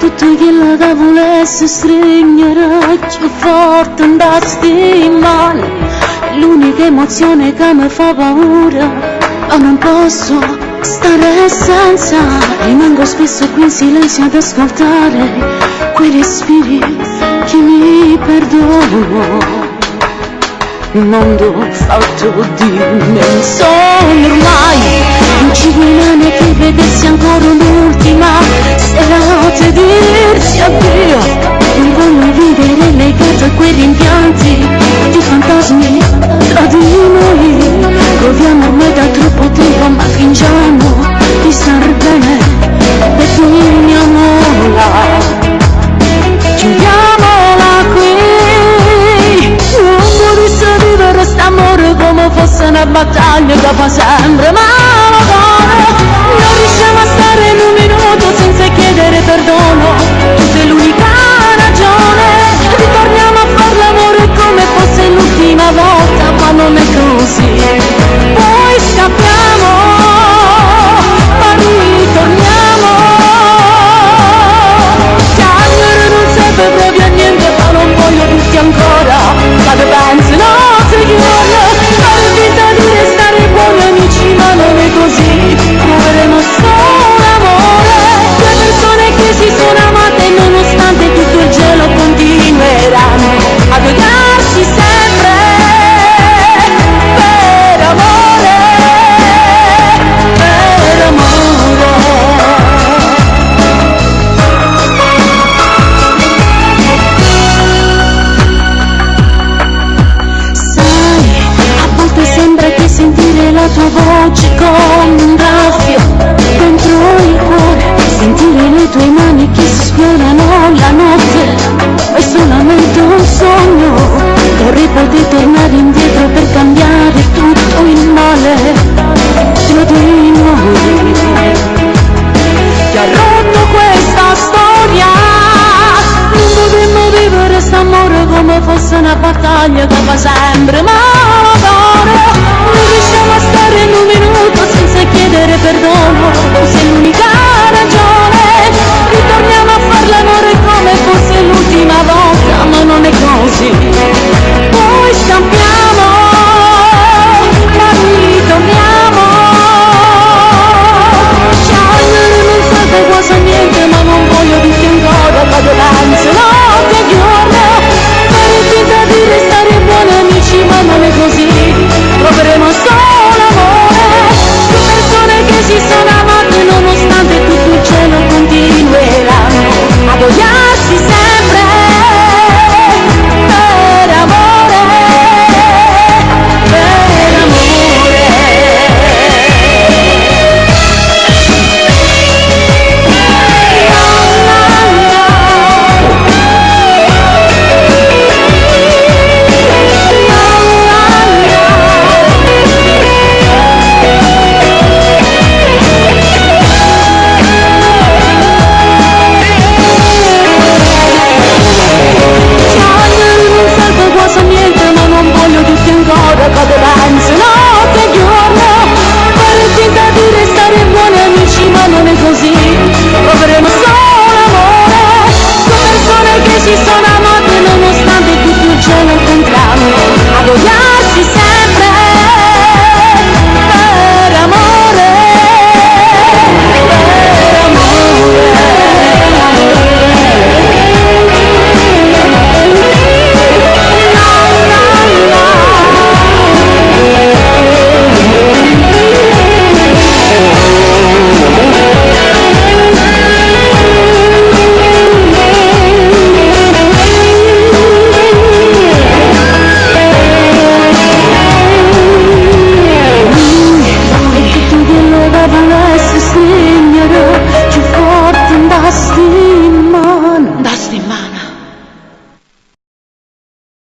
tutto quello che volesse stringere più forte da sti mani. L'unica emozione che mi fa paura, ma non posso stare senza. Rimango spesso qui in silenzio ad ascoltare quei respiri che mi perdono. Un mondo fatto di menzogne ormai, non ci vuole neanche vedersi ancora un'ultima serata e dirsi addio. Mi voglio vivere legato a quei rimpianti di fantasmi tra di noi. Proviamo ormai da troppo tempo ma fingiamo di star bene e finiamola, chiudiamola qui. Non volesse vivere st'amore come fosse una battaglia che fa sempre male. Non riusciamo a stare in un minuto senza chiedere perdono, questa è l'unica ragione. Ritorniamo a far l'amore come fosse l'ultima volta, ma non è così. Poi scappiamo, ma ritorniamo. Chiamere non serve proprio a niente, ma non voglio tutti ancora. Vado penso, no, se chiudo, fare vita di restare buoni amici, ma non è così. Proveremo solo amore, due persone che si sono amate e nonostante tutto il gelo continueranno ad odiarsi sempre per amore, per amore. Sai, a volte sembra che sentire la tua voce come un graffio dentro il cuore, sentire le tue mani che si esplorano la notte, è solamente un sogno. Vorrei poter tornare indietro per cambiare tutto il male tra di noi. Ti ha rotto questa storia, non potremmo vivere st'amore come fosse una battaglia che